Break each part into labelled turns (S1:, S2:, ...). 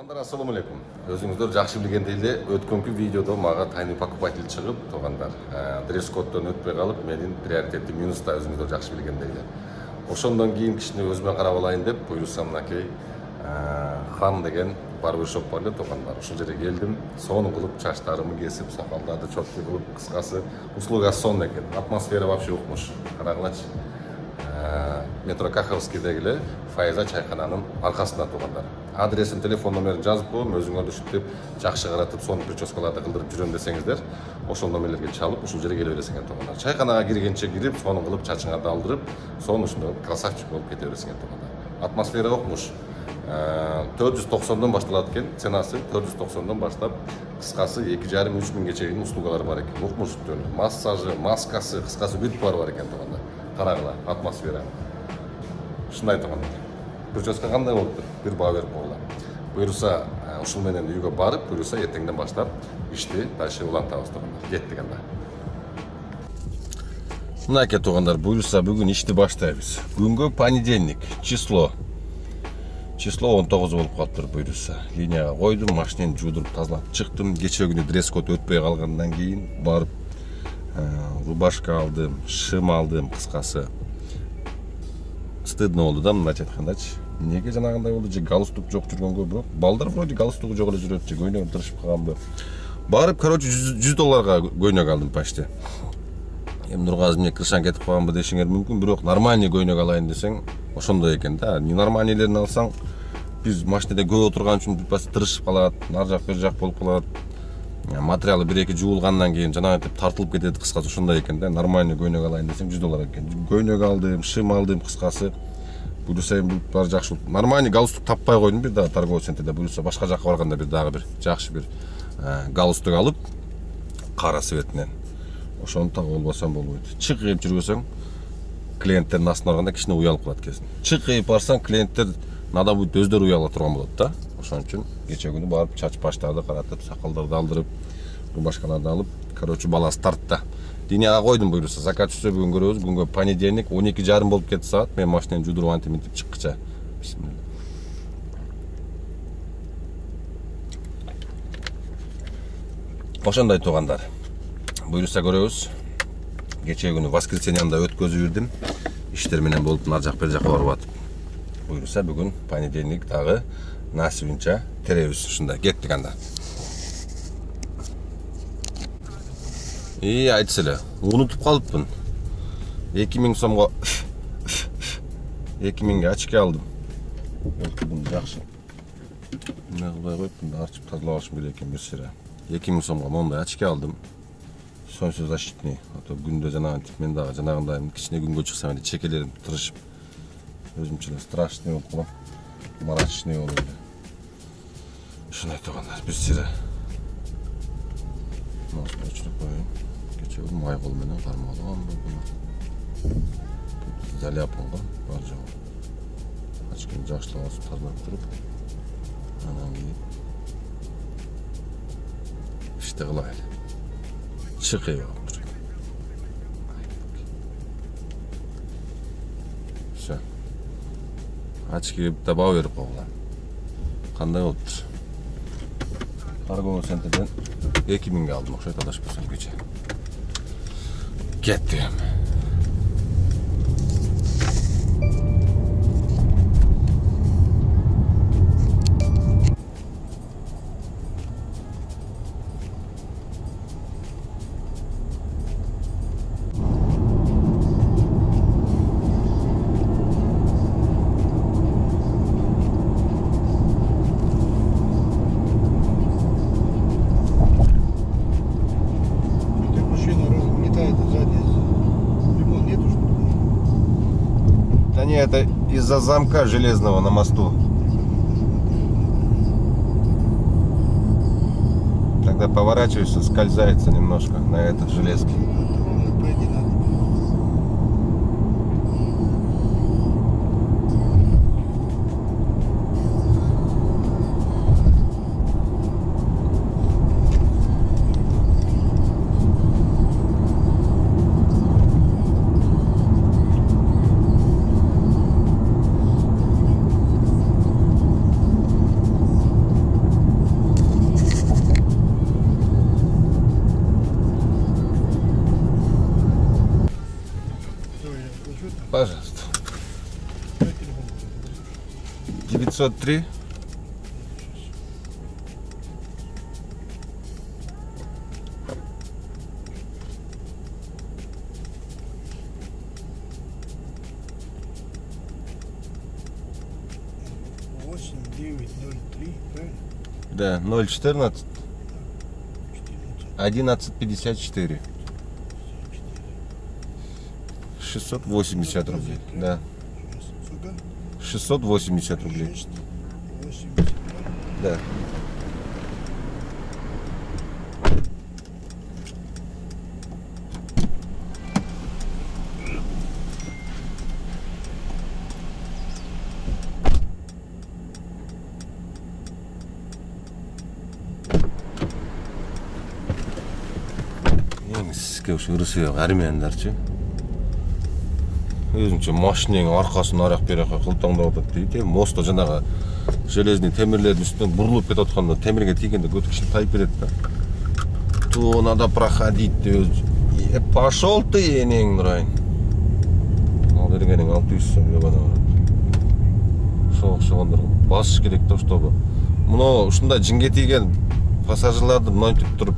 S1: Туугандар, ассаламу алейкум. Өзүңүздөр жакшы билгендей эле өткөнкү видеодо мага тайный покупатель чыгып, туугандар, дресс-коддон өтпөй калып, менин приоритетим минуста, өзүңүздөр жакшы билгендей эле. Ошондон кийин кичине өзүмө карап алайын деп, буюрса мынакей Хан деген барбершоп бар эле, туугандар. Ушул жерге келдим, сонун кылып чачтарымы кесип, сакалдарды чоткуй кылып, кыскасы услуга сонун экен. Атмосфера вообще укмуш. Карагылачы. Метро Каховскийдеги эле Файза чайкананын аркасында, туугандар. Адресин, телефон номерин жазып коем, өзүңөрдү ушинтип жакшы каратып, сонун прическаларды кылдырып жүрөм десеңиздер, ошол номерлерге чалып, ушул жерге келе бересиңер, туугандар. Чайканага киргенче кирип, сонун кылып чачыңарды алдырып, сонун ушундай красавчик болуп кете бересиңер, туугандар. Атмосфера укмуш. 490-дон башталат экен, ценасы 490-дон баштап, кыскасы 2,5-3 миңге чейин услугалар бар экен. Укмуш массажы, маскасы, кыскасы бүт бар экен, туугандар. Карагыла, атмосфера. Ушундай, туугандар. Прическа кандай болуптур? Бир баа берип койгула. Буюрса, ушул менен үйгө барып, буюрса эртеңден баштап ишти дальше улантабыз, туугандар. Кеттик анда. Мынакей, туугандар, буюрса бүгүн ишти баштайбыз. Күнгө понедельник, число 19 болуп калыптыр, буюрса. Линияга койдум, машинени жуудуруп тазалап чыктым. Кече күнү дресс-код өтпөй калгандан кийин барып рубашка алдым, шым алдым, кыскасы. Стыдно болду да, мындайча айткандачы. Неге жанагындай болду, же галстук жок жүргөнгө, бирок балдар вроде галстугу жок эле жүрөт, же көйнөгү тырышып калганбы. Барып, короче, $100 көйнөк алдым почти. Эми Нургазы эмне крышан кетип калганбы дешиңер мүмкүн, бирок нормальный көйнөк алайын десең, ошондой экен да. Ненормальныйлерин алсаң, биз машинеде көп отурган үчүн тырышып калат, нар жак бер жак болуп калат. Материалы 1-2 жуулгандан кийин жанагынтип тартылып кетет, кыскасы ошондой экен да. Нормальный көйнөк алайын десем $100 экен. Көйнөк алдым, шым алдым, кыскасы. Буюрса эми баары жакшы болуп. Нормальный галстук таппай койдум бир дагы торговый центрде. Буюрса башка жакка барганда бир дагы бир жакшы бир галстук алып, кара цветинен. Ошону так болбосом болбойт. Чыгып жүргөсөң, клиенттердин астына барганда кичине уялып калат экенсиң. Чыгып барсаң, клиенттер нада будет өздөрү уяла турган болот да. Ошон үчүн кече күнү барып чач баштарды каратып, сакалдарды алдырып, рубашкаларды алып, короче, баласы тартты. Линияга койдум, буюрса закат түшсө бүгүн көрөбүз. Бүгүнгө понедельник 12:30 болуп кетти саат. Мен машинени жуудуруп антип чыккыча. Бисмилла. Ошондой, туугандар. Буюрса көрөбүз. Кече күнү воскресеньяда өткөзүп жүрдүм. Иштер менен болуп, нар жак бер жакка барып атып. Буюрса бүгүн понедельник дагы насибинче теребиз. Ушундай кеттик анда. Айтсы эле, унутуп калыпмын. 2000 сомго 2000ге очки алдым. Өткүдүм жакшы. Эмне кылбай коюптум да, арчып тазалап алышым керек экен бир сыйра. 2000 сомго мондай очки алдым. Солнцезащитный. А то күндө жанагынтип мен дагы жанагындай кичине күнгө чыксам эле чекелерим тырышып. Өзүмчө эле страшный болуп калам. Мрачный болуп эле. Ушундай, туугандар, бир сыйра. Мына өчүрүп коеюн. Кече күнү май кол менен кармалган болду. Заляпын го, бар жогу. Очкини жакшылап алып тазалап туруп, анан кийин ишти кылайлы. Чыкып. Всё. Очки таба берип койгула. Кандай болуптур? Торговый центрден 2000ге алдым, окшойт адашпасам кече. Кеттим. Это из-за замка железного на мосту. Когда поворачиваешься, скользается немножко на этот железке. 603. Да, 014 1154. 680 рублей. Да. 680 рублей. Да. Ырысы yok, әрмендарчы. Өзінше машиненің арқасын аяқ береққа қылтаңдап отыр дейді. Моста жаңағы железный темірлердің үстінен бұрылып кетіп отқанда темірге тигенде көтікшін тайып береді. То надо проходить деп. Пошел ты, енең нұрайын. Ал бергенің 600 сом ебана барады. Соғындыр. Басыш керек то, чтобы. Мұны ұшында жинге тиген пассажирларды мұнайтып тұрып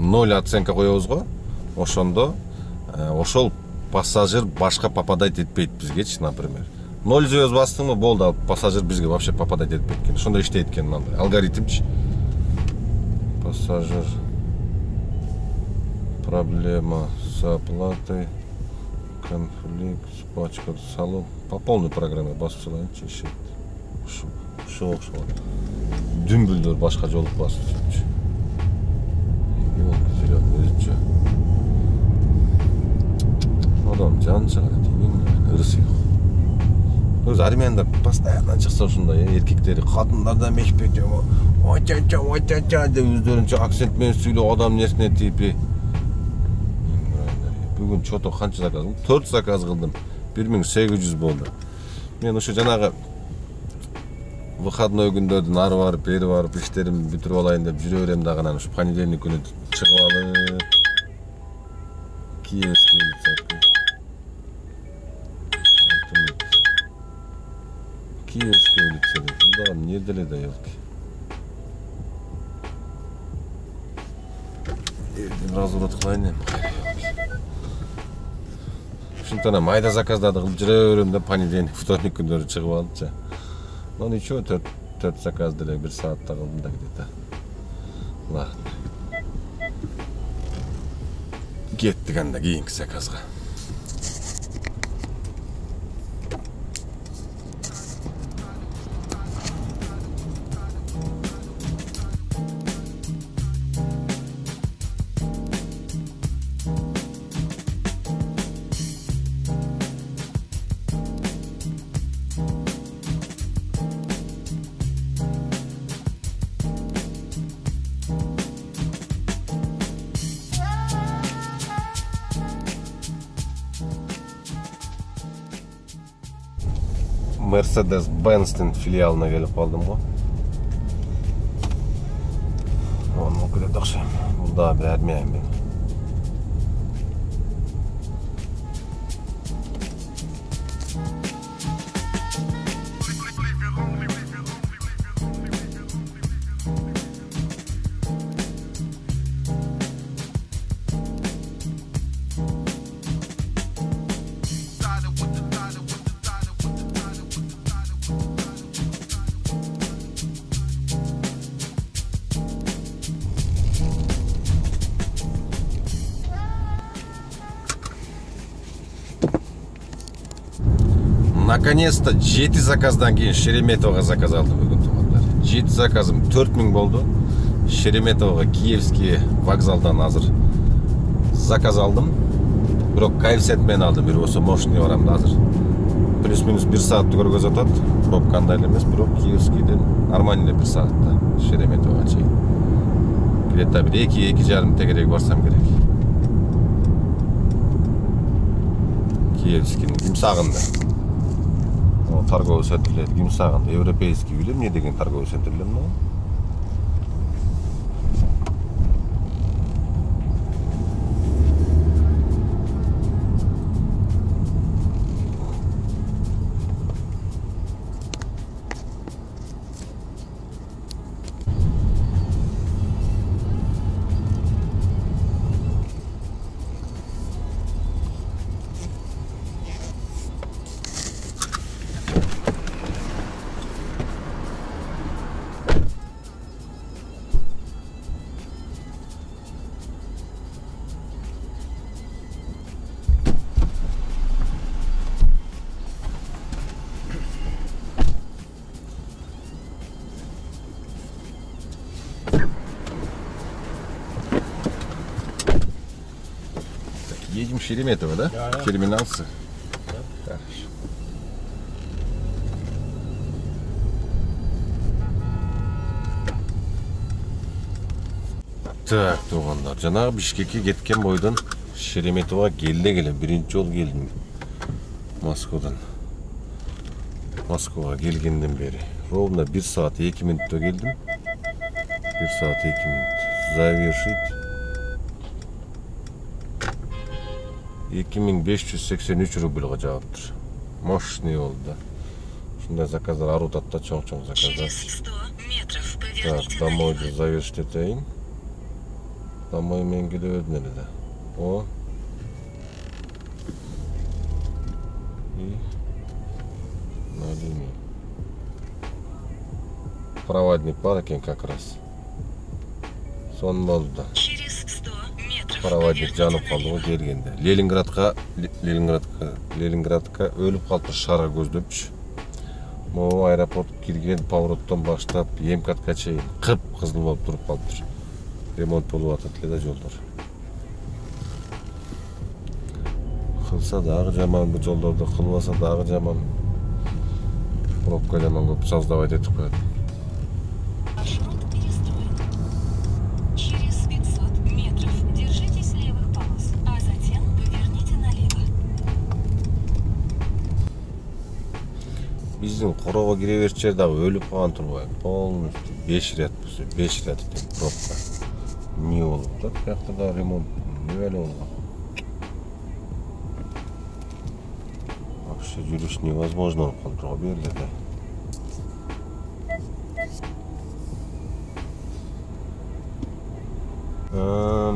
S1: 0 оценка қоябыз ғой. Ошондо ошол пассажир башка попадать етпейді бізгечи, например. 0 звезд бастыңмы болды, ал пассажир бізге вообще попадать етпейді екен. Ошондо иштейт экен мындай алгоритмчи. Пассажир проблема с оплатой, конфликт с пачкой салон. По полной программе басып салайынчы иштейт. Ошо дүмбүлдөр башка жолуп басып жүрчү. Өзінше адам жан шығады деймін, ырысы жоқ. Өзі армяндар постоянно шықса ұшында, еркектері қатындарда мешпек ой-ча-ча деп өздерінше акцентмен сөйлеу адам несіне тиіп. Бүгін чото қанша заказ қылдым? 4 заказ қылдым. 1800 болды. Мен ұшы жаңағы выходной күндердің ары барып, бері барып, іштерім бүтіріп алайын деп жүре берем дағынан ұшы понедельник күні шығып алып Киевский улица. Киевский улица. Бұндағы не деледі елки? Елден разворот қылайын. Шынтана майда заказдады қылып жүре берем деп понедельник, вторник күндері шығып алды. Но ничего, 4 заказ деле 1 саатта кылдым да где-то. Ладно. Кеттик анда кийинки заказга. Mercedes-Benz'in filialına gelip aldım bu. Onu okuyup akşam. Burada vermeyeyim ben. Наконец-то 7 заказдан кейін Шереметовға заказ алдым бүгін туғандар. 7 заказым 4000 болды. Шереметовға Киевский вокзалдан азыр заказ алдым. Бирок коэффициентмен алдым, бир болсо мощный барам да азыр. Плюс-минус 1 саатты көргөзүп атат. Пробка андай эмес, бирок Киевскийден нормально 1 саатта Шереметовға чейин. Где-то 2-2,5 тегерек барсам керек. Киевскийдин Кимсагында. Торговый центрлер Кимсагында, европейский билем, не деген торговый центрлер мына. Шереметьево, да?
S2: Да.
S1: Терминалсы. Так, туғандар. Жаңағы Бишкекке кеткен бойдан Шереметьевоға келе бірінші жол келдім. Москвадан. Москваға келгенден бері. Ровно 1 saat 2 минутта келдім. 1 saat 2 минут. Завершить. 2583 рубльға жауаптыр. Мощный болды да. Шындай заказдар арутатта чоң-чоң заказдар. Так, домойды завершить етейін. Домой мен келе өдін әлі да. О. И на линии. Проводник бар екен как раз. Сон болды да. Проводник жанып қалды ғой келгенде. Ленинградқа өліп қалды шара көздепші. Моу аэропорт келген повороттан баштап емкатқа чейін қып-қызыл болып тұрып қалды. Ремонт болып атады да жолдар. Қылса дағы жаман бұл жолдарды, қылмаса дағы жаман. Пробка жаман көп создавать етіп қояды. Біздің қорауға кіре берші жердағы өліп қалған тұрбай. Полностью 5 ряд болса, 5 ряд екен пробка. Не болып та, қаяқта да ремонт не әлі олға. Вообще жүріш невозможно олып қалдыруға беріледі.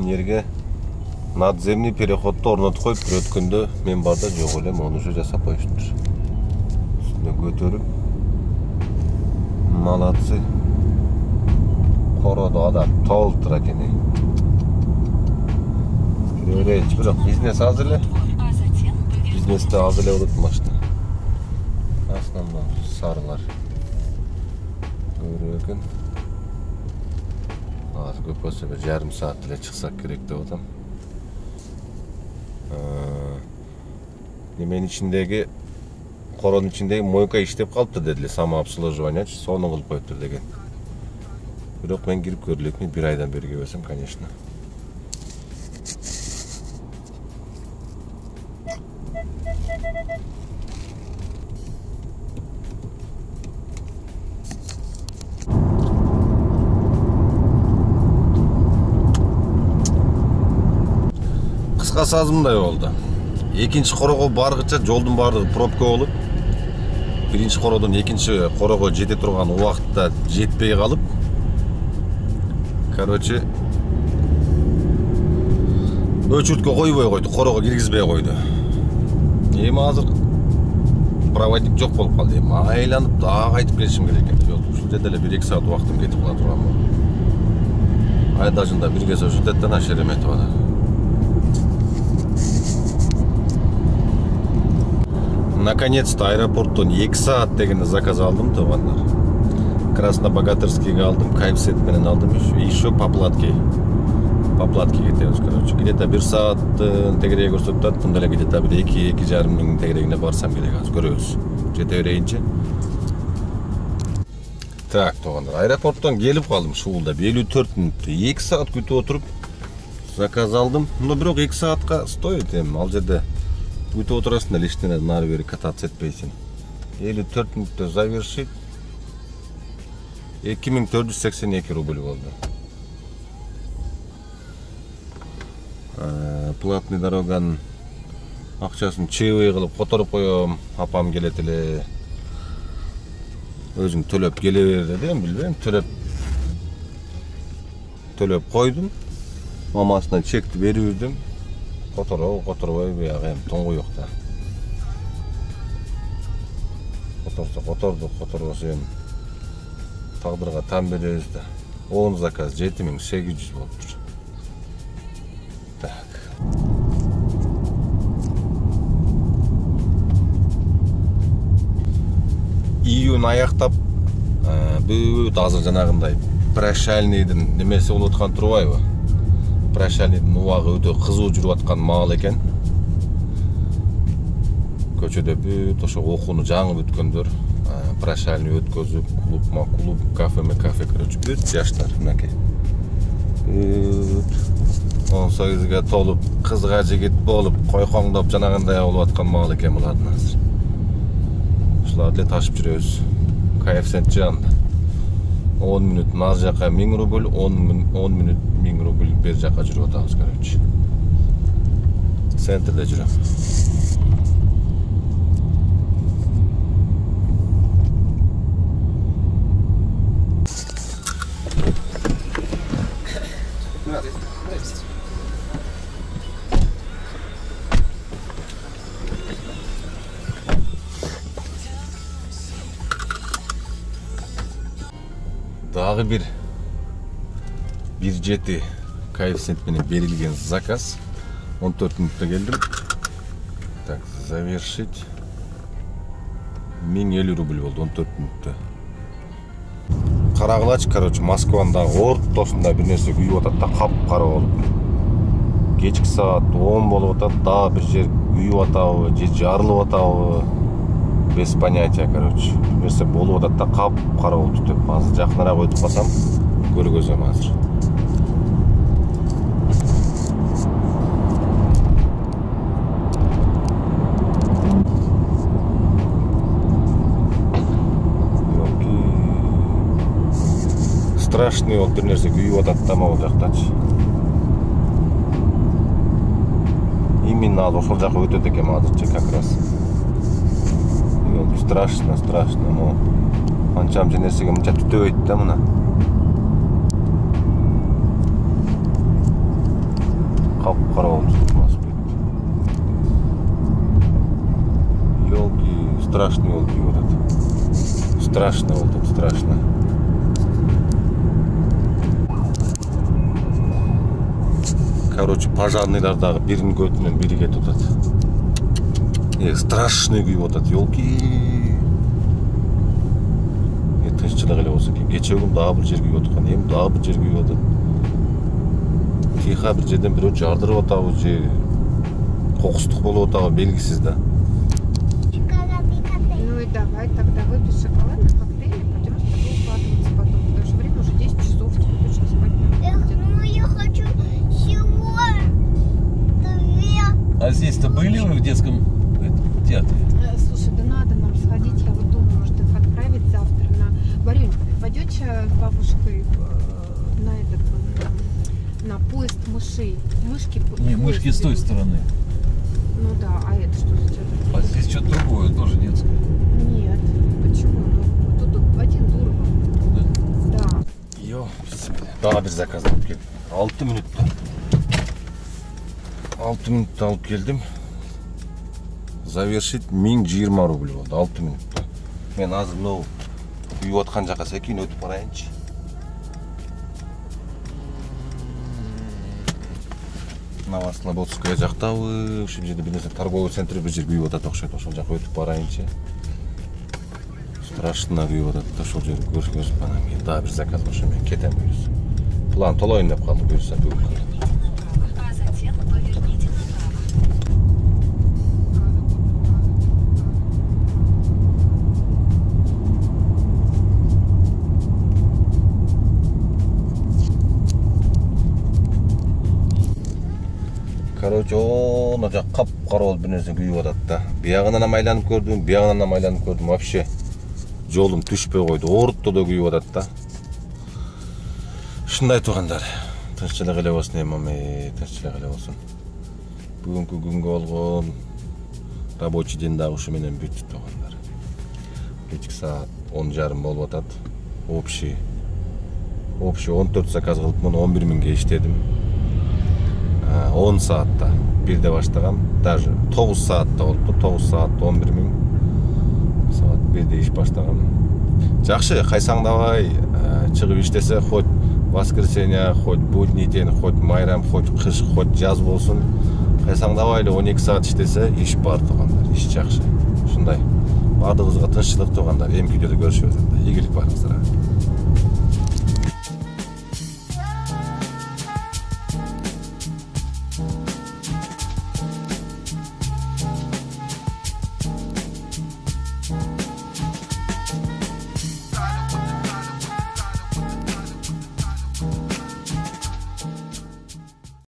S1: Нерге надземный переходты орнатып қойып бір өткенде мен барда жоқ ойлаймын, оны уже жасап қойышындар. Götürüp malatsı koroda adam толтыр ekeni. Öyle hiç bırak biznes hazırlı. Bizneste hazırlı unutmamıştı. Aslında sarılar. Öyle gün. Az köpese bir yarım saat ile çıksak gerekti odan. Nemenin içindeki Koronun içindeki moyka işlep kalıptı dediler. Самообслуживание, соны kılıp koyuptur degen. Biroq ben girip görülekmi bir aydan beri göbesem, конечно. Kıskası azımday oldu. Екінші қорого барғыча жолдың барлығы пробка болып, бірінші қородон екінші қорого жете тұрған уақытта жетпей қалып, короче, өчүртке қойбой қойды, қорого киргизбей қойды. Эми азыр проводник жоқ болып қалды. Эми айланып дағы қайтып келишим керек экен. Ушул жерде эле 1-2 саат убактым кетип кала турган. Айдажында бир кесе ушул жерден Шереметьевода. Наконец-то аэропорттан 2 saat дегенде заказ алдым, туғандар. Краснобогатырскийге алдым, кайфсет менен алдым, еще по платке. По платке кетебиз, короче. Где-то 1 saat тегереги көрсөтүп, мында эле где-то 2-2,5 миң тегерегине барсам керек, азыр көрөбүз. Жете берейинчи. Так, туғандар, аэропорттан келип калдым, шуулда 54 мүнөттө 2 saat күтүп отуруп заказ алдым. Но бирок 2 saatка стоит эми, ал жерде Күтіп отырасың, лишнене нары бері кататься етпейсің. 54 мүнөттө завершить. 2482 рубль болды. Платный дороганың ақшасын чевый қылып которып қоям. Апам келет эле. Өзің төлөп келе бер дедим, билбейм, төлөп койдум. Мамасына чекти берип Которбай баягы эми тоңго жок да. Которбосо эми тагдырга там беребиз да. 10 заказ 7800 болуптур. Так. Июнь аяктап бүт азыр жанагындай прощальныйдын немеси болуп аткан турбайбы? Прощальныйдын убагы өтө кызуу жүрүп аткан маал экен. көчөдө бүт ошо окууну жаңы бүткөндөр, прощальный өткөзүп, клуб, кафе, короче, бүт жаштар, мынакей. 18-ге толуп, кызга жигит болуп, койкоңдоп жанагандай болуп аткан маал экен булардын азыр. Ушуларды эле ташып жүрөбүз. Коэффициент жанында. 10 минут нар жака 1000 рубль, 10 минут 1000 рубль бер жака жүрүп атабыз, короче. Центрде жүрөм. Дагы бир 1.7 коэффициент менен берилген заказ. 14 минутта келдим. Так, завершить. 1050 рубль болду 14 минутта. Карагылачы, короче, Москванын дагы ортосунда бир нерсе күйүп атат да, кап-кара болуп. Кечки саат 10 болуп атат, дагы бир жер күйүп атабы, же жарылып атабы, без понятия, короче. Нерсе болуп атат да, кап-кара болуп түтөп. Азыр жакыныраак өтүп калсам, көргөзөм азыр. Страшный ол бир нерсе күйүп атат да могу жактачы. Именно ал ошол жака өтөт экен азырчы как раз. Страшно, но анча-мынча нерсеге мынча түтөбөйт да мына. Кап-кара болуп басып кетти. Ёлки, страшный болуп күйүп атат. Страшно болду, страшно. Короче, пожарныйлар дагы биринин көтүнөн бири кетип атат. Страшный күйүп атат, ёлки. Тынччылык эле болсо экен. Кечээ күн дагы бир жер күйүп аткан, эми дагы бир жер күйүп атат. Тихо бир жерден бирөө жардырып атабы, же кокустук болуп атабы белгисиз да.
S2: Ну и давай тогда выпей шоколадный коктейль и пойдем с тобой укладываться потом, потому что время уже 10 часов, тебе точно спать надо.
S3: Ну я хочу сегодня.
S4: А здесь-то были вы в детском театре?
S2: Слушай, да надо нам сходить, я вот думаю, может их отправить завтра на... Барюнь, пойдете с бабушкой на этот, на поезд мышей? Мышки?
S4: Не, мышки с той стороны.
S2: Ну да, а это что за театр?
S4: А здесь что-то другое, тоже детское.
S2: Нет, почему? Ну, тут один Дуров. Да.
S1: Йо, дагы бир заказ алып келдим. 6 минутта. 6 минутта алып келдим. Завершить 1020 рубль болду 6 минутта. Мен азыр мынау күйүп аткан жака секин өтүп барайынчы. Новослободская жактабы, ушул жерде бир нерсе торговый центр бир жер күйүп атат окшойт. Ошол жака өтүп барайынчы. Страшно күйүп атат да, ошол жерди көрсөзүп анан кийин дагы бир заказ бар, ошо мен кетем буюрса. План толоюн деп калдым буюрса бүгүнкү. Короче, ona жак кап-кара болуп бир нерсе күйүп атат да. Биягынан айланып көрдүм, биягынан айланып көрдүм, вообще жолум түшпөй койду. Ортодо күйүп атат да. Ушундай туугандар. Тынччылык эле болсун эми, тынччылык эле болсун. Бүгүнкү күнгө болгон рабочий день дагы ушу менен бүттү туугандар. Кечки саат 10:30 болуп атат. Общий 14 заказ кылыпмын, 11 миңге иштедим. 10 saatта бирде баштагам, даже 9 saatта болупту, 9 saat 11 миң. Саат 1де иш баштагам. Жакшы, кайсаңдабай чыгып иштесе, хоть воскресенье, хоть будний день, хоть майрам, хоть кыш, хоть жаз болсун, кайсаңдабай эле 12 saat иштесе, иш бар туугандар, иш жакшы. Ушундай. Бардыгыбызга тынччылык туугандар, эмки видеодо көрүшөбүз. Ийгилик барыңыздарга.